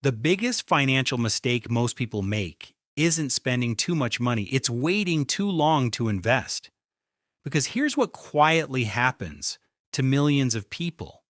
The biggest financial mistake most people make isn't spending too much money, it's waiting too long to invest. Because here's what quietly happens to millions of people: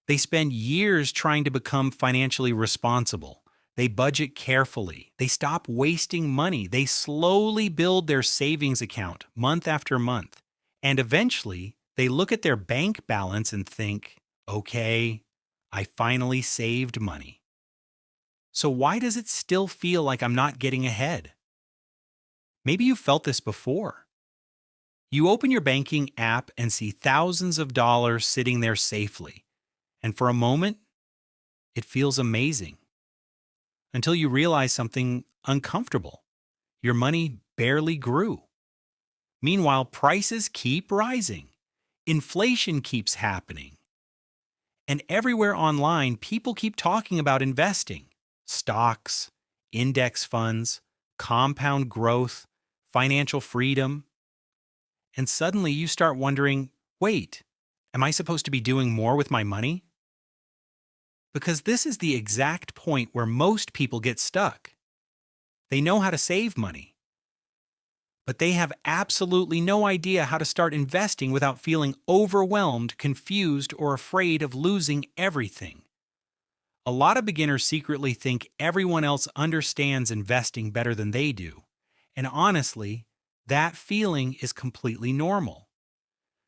they spend years trying to become financially responsible. They budget carefully. They stop wasting money. They slowly build their savings account month after month. And eventually, they look at their bank balance and think, okay, I finally saved money. So why does it still feel like I'm not getting ahead? Maybe you felt this before. You open your banking app and see thousands of dollars sitting there safely. And for a moment, it feels amazing. Until you realize something uncomfortable. Your money barely grew. Meanwhile, prices keep rising. Inflation keeps happening. And everywhere online, people keep talking about investing: stocks, index funds, compound growth, financial freedom. And suddenly you start wondering, wait, am I supposed to be doing more with my money? Because this is the exact point where most people get stuck. They know how to save money, but they have absolutely no idea how to start investing without feeling overwhelmed, confused, or afraid of losing everything. A lot of beginners secretly think everyone else understands investing better than they do. And honestly, that feeling is completely normal.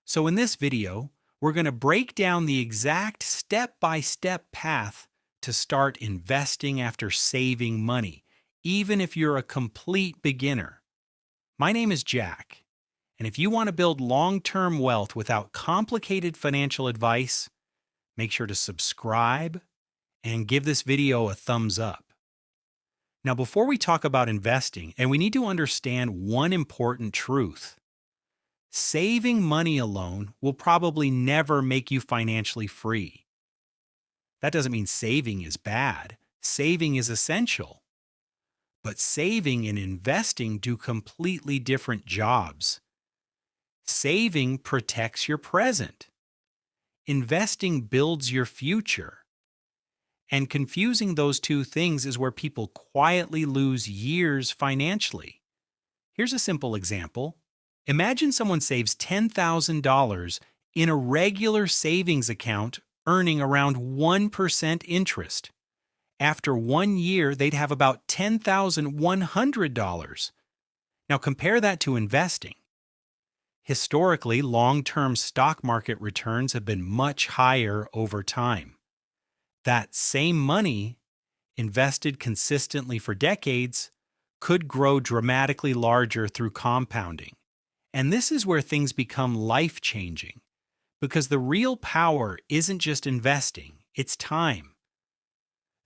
So in this video, we're going to break down the exact step-by-step path to start investing after saving money, even if you're a complete beginner. My name is Jack, and if you want to build long-term wealth without complicated financial advice, make sure to subscribe and give this video a thumbs up. Now, before we talk about investing, and we need to understand one important truth: saving money alone will probably never make you financially free. That doesn't mean saving is bad. Saving is essential. But saving and investing do completely different jobs. Saving protects your present. Investing builds your future. And confusing those two things is where people quietly lose years financially. Here's a simple example. Imagine someone saves $10,000 in a regular savings account earning around 1% interest. After 1 year, they'd have about $10,100. Now compare that to investing. Historically, long-term stock market returns have been much higher over time. That same money, invested consistently for decades, could grow dramatically larger through compounding. And this is where things become life-changing, because the real power isn't just investing, it's time.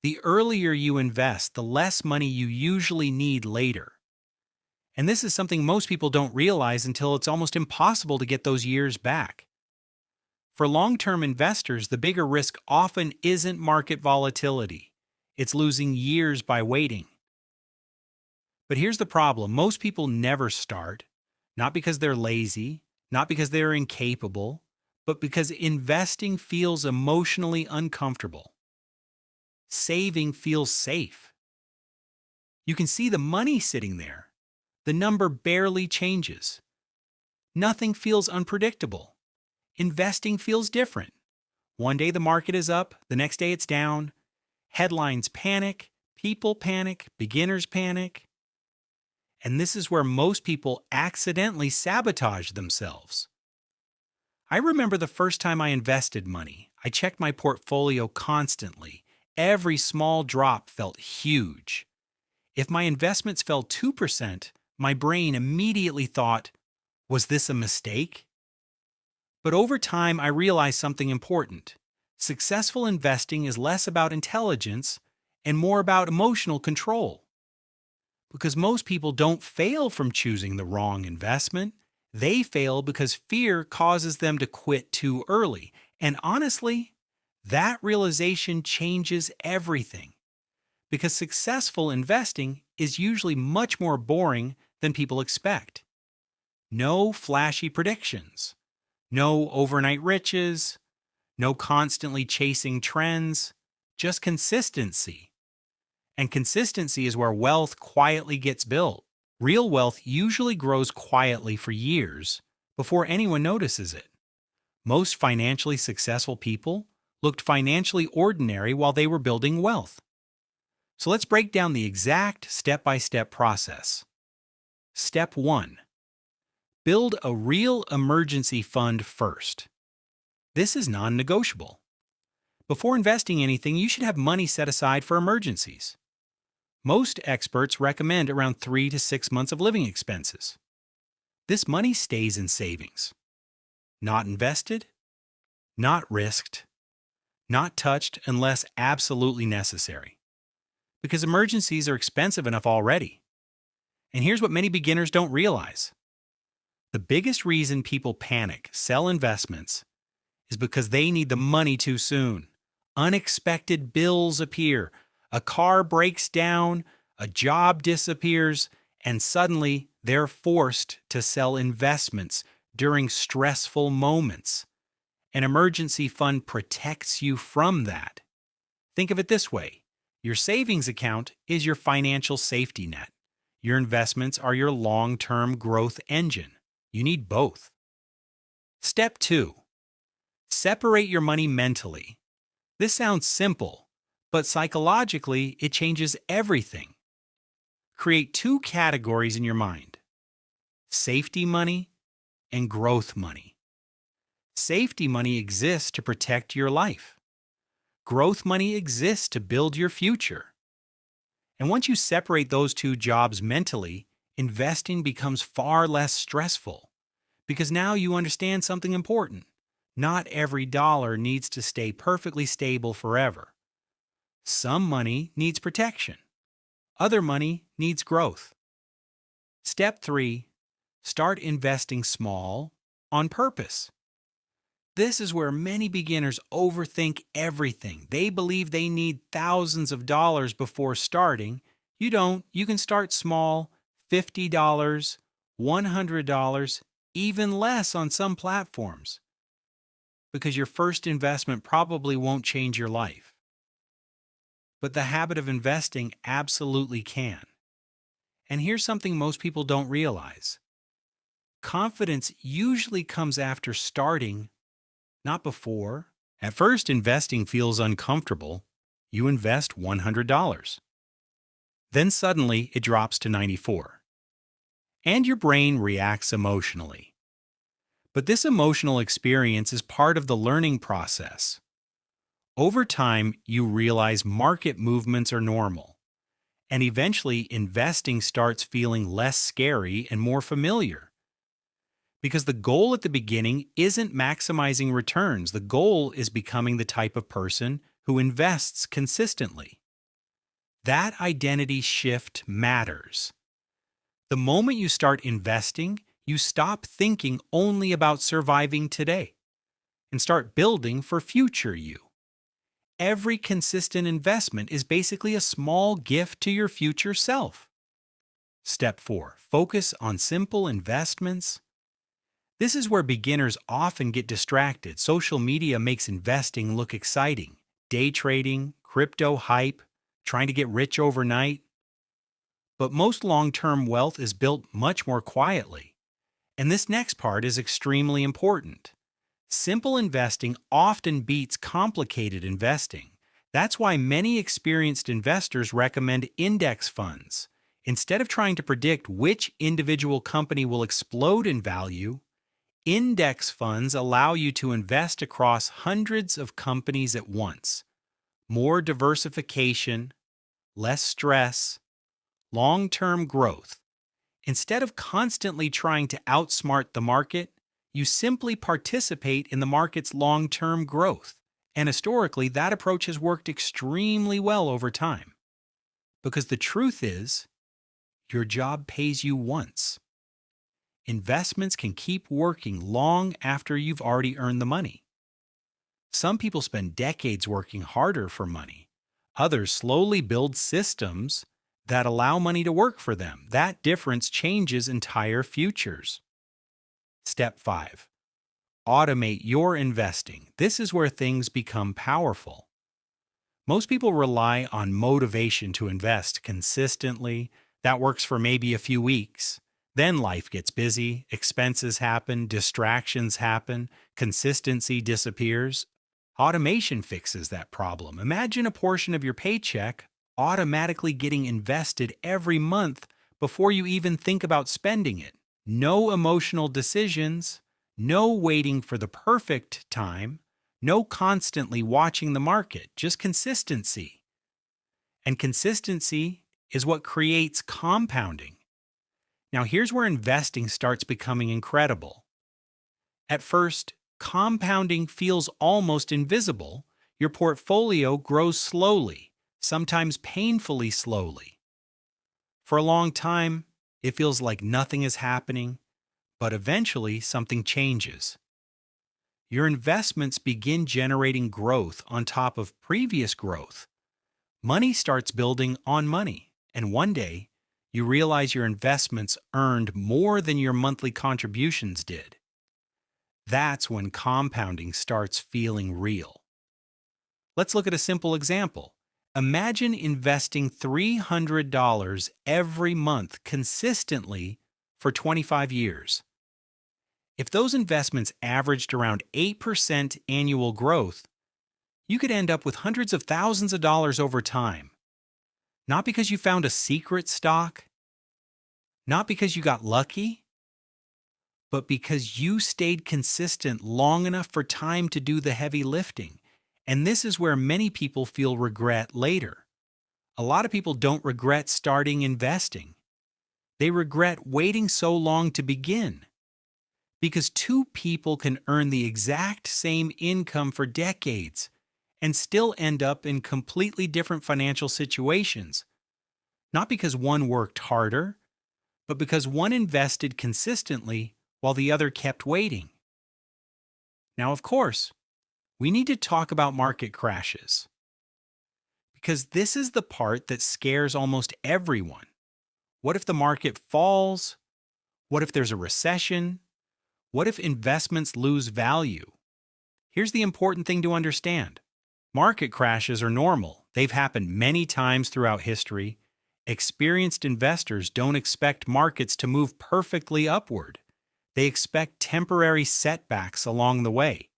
The earlier you invest, the less money you usually need later. And this is something most people don't realize until it's almost impossible to get those years back. For long-term investors, the bigger risk often isn't market volatility. It's losing years by waiting. But here's the problem: most people never start, not because they're lazy, not because they're incapable, but because investing feels emotionally uncomfortable. Saving feels safe. You can see the money sitting there. The number barely changes. Nothing feels unpredictable. Investing feels different. One day the market is up, the next day it's down. Headlines panic, people panic, beginners panic. And this is where most people accidentally sabotage themselves. I remember the first time I invested money. I checked my portfolio constantly. Every small drop felt huge. If my investments fell 2%, my brain immediately thought, was this a mistake? But over time, I realized something important. Successful investing is less about intelligence and more about emotional control. Because most people don't fail from choosing the wrong investment. They fail because fear causes them to quit too early. And honestly, that realization changes everything. Because successful investing is usually much more boring than people expect. No flashy predictions, no overnight riches, no constantly chasing trends, just consistency, And consistency is where wealth quietly gets built. Real wealth usually grows quietly for years before anyone notices it. Most financially successful people looked financially ordinary while they were building wealth. So let's break down the exact step-by-step process. Step 1. Build a real emergency fund first. This is non-negotiable. Before investing anything, you should have money set aside for emergencies. Most experts recommend around 3 to 6 months of living expenses. This money stays in savings. Not invested, not risked, not touched unless absolutely necessary. Because emergencies are expensive enough already. And here's what many beginners don't realize. The biggest reason people panic, sell investments, is because they need the money too soon. Unexpected bills appear, a car breaks down, a job disappears, and suddenly they're forced to sell investments during stressful moments. An emergency fund protects you from that. Think of it this way. Your savings account is your financial safety net. Your investments are your long-term growth engine. You need both. Step 2. Separate your money mentally. This sounds simple, but psychologically, it changes everything. Create 2 categories in your mind: safety money and growth money. Safety money exists to protect your life. Growth money exists to build your future. And once you separate those 2 jobs mentally, investing becomes far less stressful. Because now you understand something important. Not every dollar needs to stay perfectly stable forever. Some money needs protection. Other money needs growth. Step 3. Start investing small on purpose. This is where many beginners overthink everything. They believe they need thousands of dollars before starting. You don't. You can start small, $50, $100, even less on some platforms. Because your first investment probably won't change your life. But the habit of investing absolutely can. And here's something most people don't realize. Confidence usually comes after starting, not before. At first, investing feels uncomfortable. You invest $100. Then suddenly it drops to $94. And your brain reacts emotionally. But this emotional experience is part of the learning process. Over time, you realize market movements are normal. And eventually, investing starts feeling less scary and more familiar. Because the goal at the beginning isn't maximizing returns. The goal is becoming the type of person who invests consistently. That identity shift matters. The moment you start investing, you stop thinking only about surviving today and start building for future you. Every consistent investment is basically a small gift to your future self. Step 4. Focus on simple investments. This is where beginners often get distracted. Social media makes investing look exciting. Day trading, crypto hype, trying to get rich overnight. But most long-term wealth is built much more quietly. And this next part is extremely important. Simple investing often beats complicated investing. That's why many experienced investors recommend index funds. Instead of trying to predict which individual company will explode in value, index funds allow you to invest across hundreds of companies at once. More diversification, less stress, long-term growth. Instead of constantly trying to outsmart the market, you simply participate in the market's long-term growth. And historically, that approach has worked extremely well over time. Because the truth is, your job pays you once. Investments can keep working long after you've already earned the money. Some people spend decades working harder for money. Others slowly build systems that allow money to work for them. That difference changes entire futures. Step 5. Automate your investing. This is where things become powerful. Most people rely on motivation to invest consistently. That works for maybe a few weeks. Then life gets busy, expenses happen, distractions happen, consistency disappears. Automation fixes that problem. Imagine a portion of your paycheck automatically getting invested every month before you even think about spending it. No emotional decisions, no waiting for the perfect time, no constantly watching the market, just consistency. And consistency is what creates compounding. Now, here's where investing starts becoming incredible. At first, compounding feels almost invisible. Your portfolio grows slowly, sometimes painfully slowly. For a long time, it feels like nothing is happening, but eventually something changes. Your investments begin generating growth on top of previous growth. Money starts building on money, and one day, you realize your investments earned more than your monthly contributions did. That's when compounding starts feeling real. Let's look at a simple example. Imagine investing $300 every month consistently for 25 years. If those investments averaged around 8% annual growth, you could end up with hundreds of thousands of dollars over time. Not because you found a secret stock, not because you got lucky, but because you stayed consistent long enough for time to do the heavy lifting. And this is where many people feel regret later. A lot of people don't regret starting investing. They regret waiting so long to begin. Because two people can earn the exact same income for decades and still end up in completely different financial situations. Not because one worked harder, but because one invested consistently while the other kept waiting. Now, of course, we need to talk about market crashes, because this is the part that scares almost everyone. What if the market falls? What if there's a recession? What if investments lose value? Here's the important thing to understand. Market crashes are normal. They've happened many times throughout history. Experienced investors don't expect markets to move perfectly upward. They expect temporary setbacks along the way.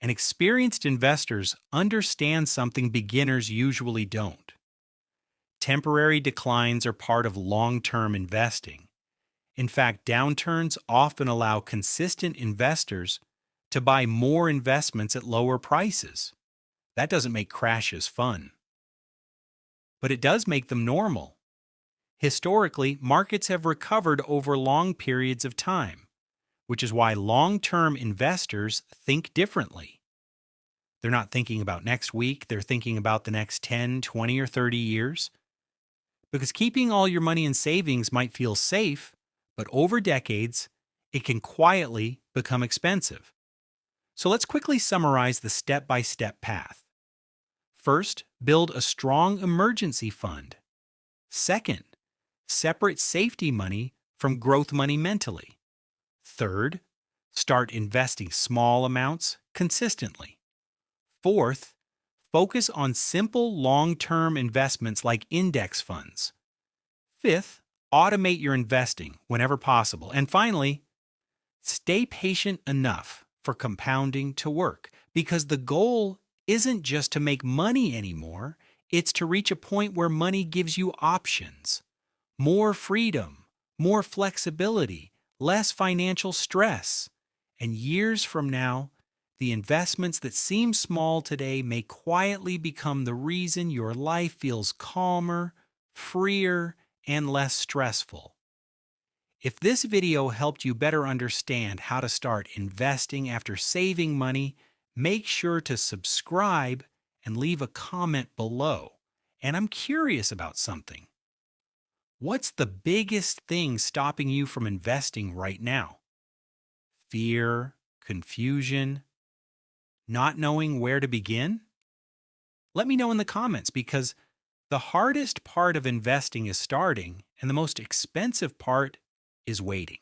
And experienced investors understand something beginners usually don't. Temporary declines are part of long-term investing. In fact, downturns often allow consistent investors to buy more investments at lower prices. That doesn't make crashes fun, but it does make them normal. Historically, markets have recovered over long periods of time, which is why long-term investors think differently. They're not thinking about next week, they're thinking about the next 10, 20, or 30 years. Because keeping all your money in savings might feel safe, but over decades, it can quietly become expensive. So let's quickly summarize the step-by-step path. First, build a strong emergency fund. Second, separate safety money from growth money mentally. Third, start investing small amounts consistently. Fourth, focus on simple long-term investments like index funds. Fifth, automate your investing whenever possible. And finally, stay patient enough for compounding to work, because the goal isn't just to make money anymore, it's to reach a point where money gives you options, more freedom, more flexibility, less financial stress. And years from now, the investments that seem small today may quietly become the reason your life feels calmer, freer, and less stressful. If this video helped you better understand how to start investing after saving money, make sure to subscribe and leave a comment below. And I'm curious about something. What's the biggest thing stopping you from investing right now? Fear, confusion, not knowing where to begin? Let me know in the comments, because the hardest part of investing is starting, and the most expensive part is waiting.